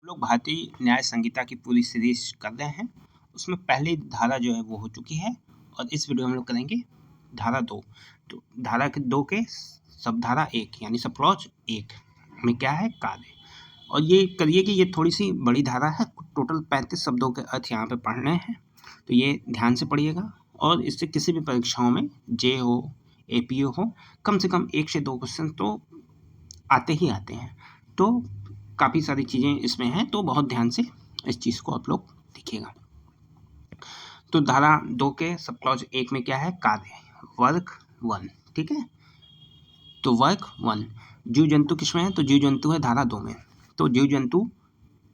लोग भारतीय न्याय संहिता की पूरी सीरीज कर रहे हैं। उसमें पहली धारा जो है वो हो चुकी है और इस वीडियो में हम लोग करेंगे धारा 2। तो धारा के 2 के सब धारा 1 यानी सब क्लॉज 1 में क्या है कार्य। और ये करिए कि ये थोड़ी सी बड़ी धारा है, टोटल 35 शब्दों के अर्थ यहाँ पे पढ़ने हैं, तो ये ध्यान से पढ़िएगा। और इससे किसी भी परीक्षाओं में जे हो एपीओ हो कम से कम 1 से 2 क्वेश्चन तो आते ही आते हैं। तो काफ़ी सारी चीज़ें इसमें हैं, तो बहुत ध्यान से इस चीज़ को आप लोग देखिएगा। तो धारा 2 के सब क्लॉज 1 में क्या है कार्य वर्ग 1, ठीक है। तो वर्ग 1 जीव जंतु किसमें है, तो जीव जंतु है धारा 2 में। तो जीव जंतु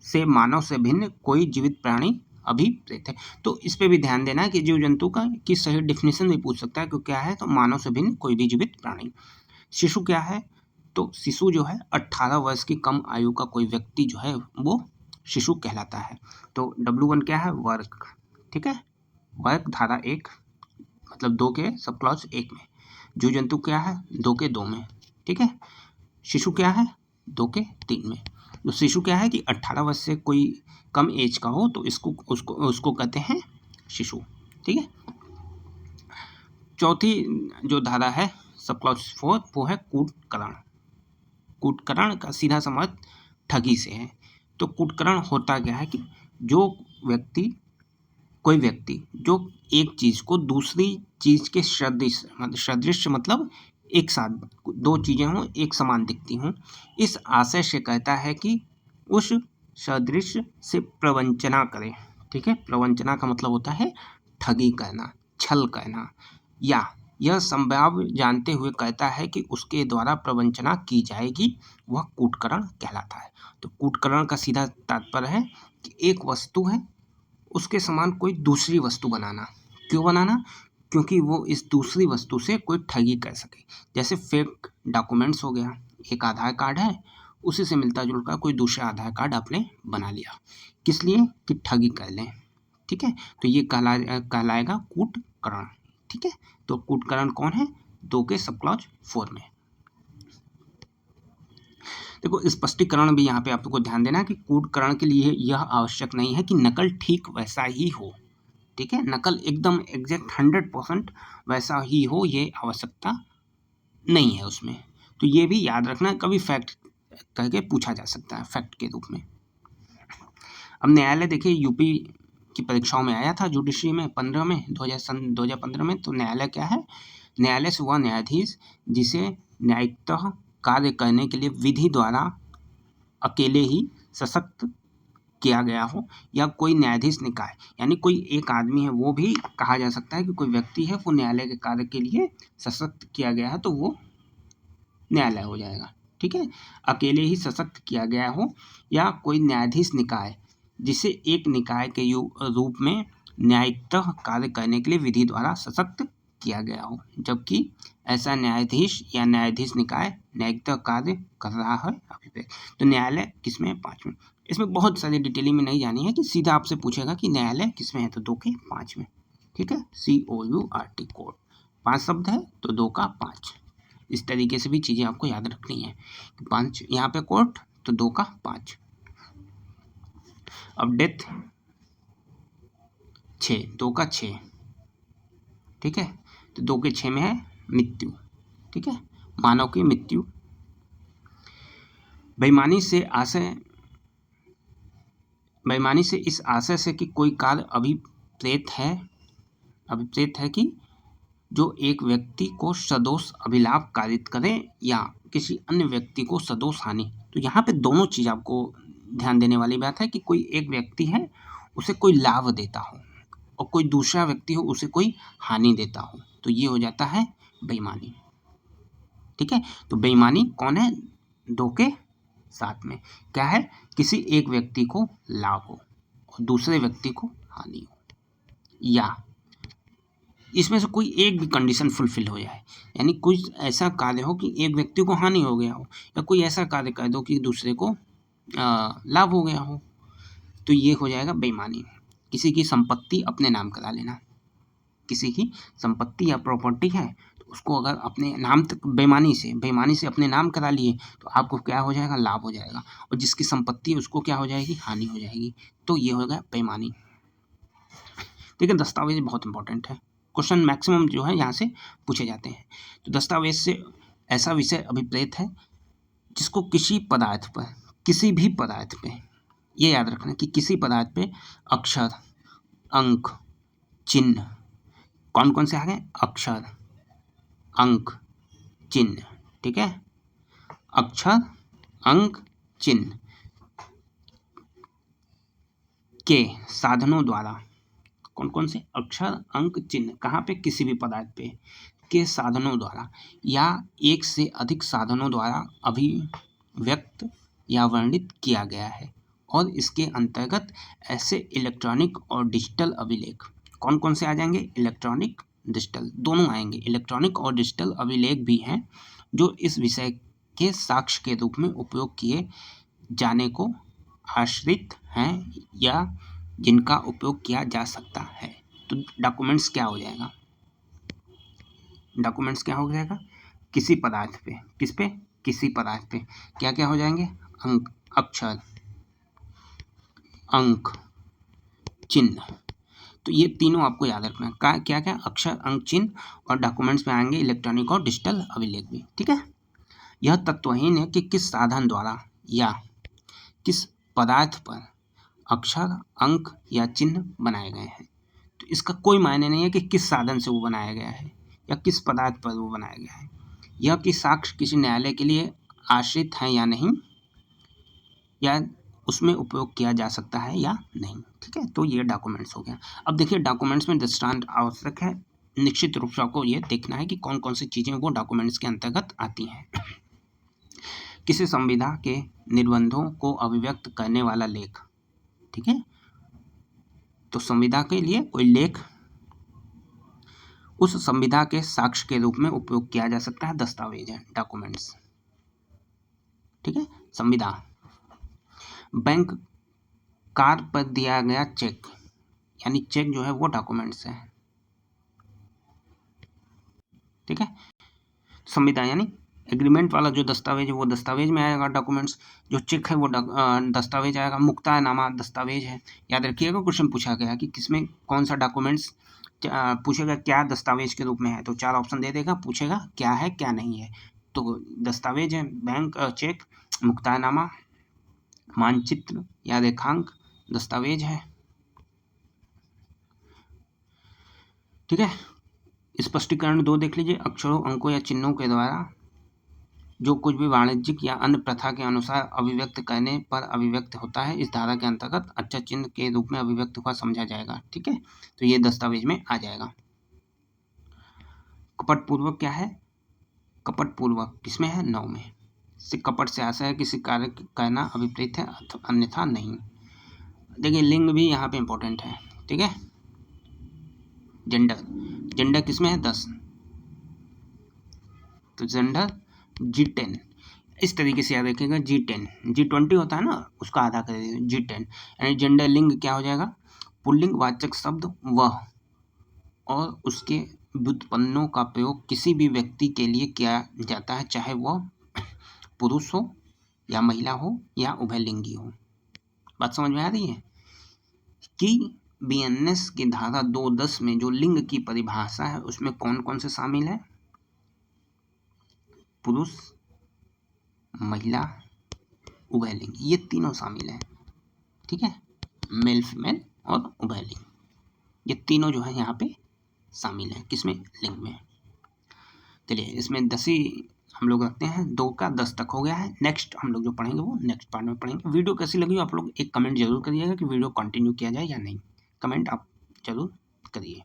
से मानव से भिन्न कोई जीवित प्राणी अभिप्रेत है। तो इस पे भी ध्यान देना है कि जीव जंतु का की सही डिफिनेशन भी पूछ सकता है, क्योंकि क्या है तो मानव से भिन्न कोई भी जीवित प्राणी। शिशु क्या है, तो शिशु जो है 18 वर्ष की कम आयु का कोई व्यक्ति जो है वो शिशु कहलाता है। तो W1 क्या है वर्ग, ठीक है। वर्ग धारा 1 मतलब 2 के सब क्लॉज 1 में। जीव जंतु क्या है 2 के 2 में, ठीक है। शिशु क्या है 2 के 3 में। तो शिशु क्या है कि 18 वर्ष से कोई कम एज का हो तो उसको कहते हैं शिशु, ठीक है। चौथी जो धारा है सब क्लॉज 4 वो है कूटकरण। कूटकरण का सीधा संबंध ठगी से है। तो कूटकरण होता क्या है कि कोई व्यक्ति जो एक चीज को दूसरी चीज के सदृश मतलब एक साथ दो चीजें हों एक समान दिखती हों, इस आशय से कहता है कि उस सदृश से प्रवंचना करे, ठीक है। प्रवंचना का मतलब होता है ठगी करना, छल करना, या यह संभाव्य जानते हुए कहता है कि उसके द्वारा प्रवंचना की जाएगी, वह कूटकरण कहलाता है। तो कूटकरण का सीधा तात्पर्य है कि एक वस्तु है उसके समान कोई दूसरी वस्तु बनाना। क्यों बनाना, क्योंकि वो इस दूसरी वस्तु से कोई ठगी कर सके। जैसे फेक डॉक्यूमेंट्स हो गया, एक आधार कार्ड है उसी से मिलता जुलता कोई दूसरा आधार कार्ड आपने बना लिया, किस लिए कि ठगी कर लें, ठीक है। तो ये कहलाएगा कूटकरण, ठीक है। तो कूटकरण कौन है 2 के सब क्लॉज 4 में। देखो स्पष्टीकरण भी यहाँ पे आपको ध्यान देना है कि कूटकरण के लिए यह आवश्यक नहीं है कि नकल ठीक वैसा ही हो, ठीक है। नकल एकदम एग्जैक्ट 100% वैसा ही हो ये आवश्यकता नहीं है उसमें। तो ये भी याद रखना, कभी फैक्ट कह के पूछा जा सकता है फैक्ट के रूप में। अब न्यायालय देखिए यूपी की परीक्षाओं में आया था जुडिशरी में 15 में 2015 में। तो न्यायालय क्या है, न्यायालय से वह न्यायाधीश जिसे न्यायिकतः कार्य करने के लिए विधि द्वारा अकेले ही सशक्त किया गया हो, या कोई न्यायाधीश निकाय यानी कोई एक आदमी है, वो भी कहा जा सकता है कि कोई व्यक्ति है वो न्यायालय के कार्य के लिए सशक्त किया गया है तो वो न्यायालय हो जाएगा, ठीक है। अकेले ही सशक्त किया गया हो, या कोई न्यायाधीश निकाय जिसे एक निकाय के रूप में न्यायिकतः कार्य करने के लिए विधि द्वारा सशक्त किया गया हो, जबकि ऐसा न्यायाधीश या न्यायाधीश निकाय न्यायिकतः कार्य कर रहा है अभिप्रेत। तो न्यायालय किसमें 5 में। इसमें बहुत सारी डिटेलिंग में नहीं जानी है कि सीधा आपसे पूछेगा कि न्यायालय किसमें है, तो 2 के 5 में, ठीक है। COURT कोर्ट 5 शब्द है तो 2 का 5। इस तरीके से भी चीज़ें आपको याद रखनी है कि 5 यहाँ पे कोर्ट तो 2 का 5। अब डेथ 6, 2 का 6, ठीक है। तो 2 के 6 में है मृत्यु, ठीक है, मानव की मृत्यु। बेईमानी से इस आशय से कि कोई कार्य अभिप्रेत है कि जो एक व्यक्ति को सदोष अभिलाभ कारित करे या किसी अन्य व्यक्ति को सदोष हानि। तो यहाँ पे दोनों चीज आपको ध्यान देने वाली बात है कि कोई एक व्यक्ति है उसे कोई लाभ देता हो और कोई दूसरा व्यक्ति हो उसे कोई हानि देता हो, तो ये हो जाता है बेईमानी, ठीक है। तो बेईमानी कौन है 2 के 7 में, क्या है किसी एक व्यक्ति को लाभ हो और दूसरे व्यक्ति को हानि हो, या इसमें से कोई एक भी कंडीशन फुलफिल हो जाए, यानी कुछ ऐसा कार्य हो कि एक व्यक्ति को हानि हो गया हो, या कोई ऐसा कार्य कर दो कि दूसरे को लाभ हो गया हो, तो ये हो जाएगा बेईमानी। किसी की संपत्ति अपने नाम करा लेना, किसी की संपत्ति या प्रॉपर्टी है तो उसको अगर अपने नाम तक बेईमानी से अपने नाम करा लिए तो आपको क्या हो जाएगा, लाभ हो जाएगा, और जिसकी संपत्ति है उसको क्या हो जाएगी, हानि हो जाएगी। तो ये होगा बेईमानी। ठीक है, दस्तावेज बहुत इंपॉर्टेंट है, क्वेश्चन मैक्सिमम जो है यहाँ से पूछे जाते हैं। तो दस्तावेज से ऐसा विषय अभिप्रेत है जिसको किसी पदार्थ पर, किसी भी पदार्थ पे, ये याद रखना कि किसी पदार्थ पे अक्षर, अंक, चिन्ह, कौन कौन से आ गए, अक्षर, अंक, चिन्ह, ठीक है, अक्षर, अंक, चिन्ह के साधनों द्वारा, कौन कौन से, अक्षर, अंक, चिन्ह, कहाँ पे, किसी भी पदार्थ पे, के साधनों द्वारा या एक से अधिक साधनों द्वारा अभिव्यक्त या वर्णित किया गया है, और इसके अंतर्गत ऐसे इलेक्ट्रॉनिक और डिजिटल अभिलेख, कौन कौन से आ जाएंगे, इलेक्ट्रॉनिक, डिजिटल, दोनों आएंगे, इलेक्ट्रॉनिक और डिजिटल अभिलेख भी हैं जो इस विषय के साक्ष्य के रूप में उपयोग किए जाने को आश्रित हैं या जिनका उपयोग किया जा सकता है। तो डॉक्यूमेंट्स क्या हो जाएगा, डॉक्यूमेंट्स क्या हो जाएगा, किसी पदार्थ पे, किस पे, किसी पदार्थ पे क्या क्या हो जाएंगे, अंक, अक्षर, अंक, चिन्ह। तो ये तीनों आपको याद रखना है, क्या क्या, अक्षर, अंक, चिन्ह, और डॉक्यूमेंट्स में आएंगे इलेक्ट्रॉनिक और डिजिटल अभिलेख भी। ठीक है, यह तत्वहीन है कि किस साधन द्वारा या किस पदार्थ पर अक्षर, अंक या चिन्ह बनाए गए हैं। तो इसका कोई मायने नहीं है कि किस साधन से वो बनाया गया है या किस पदार्थ पर वो बनाया गया है, यह कि साक्ष्य किसी न्यायालय के लिए आश्रित हैं या नहीं, या उसमें उपयोग किया जा सकता है या नहीं। ठीक है, तो ये डॉक्यूमेंट्स हो गया। अब देखिए डॉक्यूमेंट्स में दृष्टांत आवश्यक है, निश्चित रूप से आपको ये देखना है कि कौन कौन सी चीज़ें वो डॉक्यूमेंट्स के अंतर्गत आती हैं। किसी संविधा के निबंधों को अभिव्यक्त करने वाला लेख, ठीक है, तो संविधा के लिए कोई लेख उस संविधा के साक्ष्य के रूप में उपयोग किया जा सकता है, दस्तावेज है, डॉक्यूमेंट्स। ठीक है, संविधा, बैंक कार पर दिया गया चेक, यानी चेक जो है वो डॉक्यूमेंट्स है। ठीक है, संविधा यानी एग्रीमेंट वाला जो दस्तावेज है वो दस्तावेज में आएगा, डॉक्यूमेंट्स, जो चेक है वो दस्तावेज आएगा, मुक्तानामा दस्तावेज है। याद रखिएगा क्वेश्चन पूछा गया कि किसमें कौन सा डॉक्यूमेंट्स, पूछेगा क्या दस्तावेज के रूप में है, तो 4 ऑप्शन दे देगा, पूछेगा क्या है क्या नहीं है, तो दस्तावेज है बैंक चेक, मुक्तानामा, मानचित्र या रेखांक दस्तावेज है। ठीक है, स्पष्टीकरण 2 देख लीजिए, अक्षरों, अंकों या चिन्हों के द्वारा जो कुछ भी वाणिज्यिक या अन्य प्रथा के अनुसार अभिव्यक्त करने पर अभिव्यक्त होता है, इस धारा के अंतर्गत अक्षर चिन्ह के रूप में अभिव्यक्त हुआ समझा जाएगा। ठीक है, तो ये दस्तावेज में आ जाएगा। कपटपूर्वक क्या है, कपटपूर्वक किसमें है, 9 में। से कपट से आशय है किसी कार्य करना अभिप्रेत है, अन्यथा नहीं। देखिए लिंग भी यहाँ पे इंपॉर्टेंट है। ठीक है, जेंडर, जेंडर किसमें है, 10, तो जेंडर G10, इस तरीके से याद रखिएगा, G10, G20 होता है ना, उसका आधा कर दीजिए, G10, यानी जेंडर लिंग क्या हो जाएगा, पुल्लिंग वाचक शब्द वह और उसके व्युत्पन्नों का प्रयोग किसी भी व्यक्ति के लिए किया जाता है, चाहे वह पुरुष हो या महिला हो या उभयलिंगी हो। बात समझ में आ रही है कि BNS की धारा 210 में जो लिंग की परिभाषा है उसमें कौन कौन से शामिल है, पुरुष, महिला, उभयलिंगी, ये तीनों शामिल हैं। ठीक है, मेल फीमेल और उभयलिंग, ये तीनों जो है यहाँ पे शामिल हैं, किसमें, लिंग में। चलिए इसमें 10 ही हम लोग रखते हैं, 2 का 10 तक हो गया है। नेक्स्ट हम लोग जो पढ़ेंगे वो नेक्स्ट पार्ट में पढ़ेंगे। वीडियो कैसी लगी आप लोग एक कमेंट जरूर करिएगा कि वीडियो कंटिन्यू किया जाए या नहीं, कमेंट आप जरूर करिए।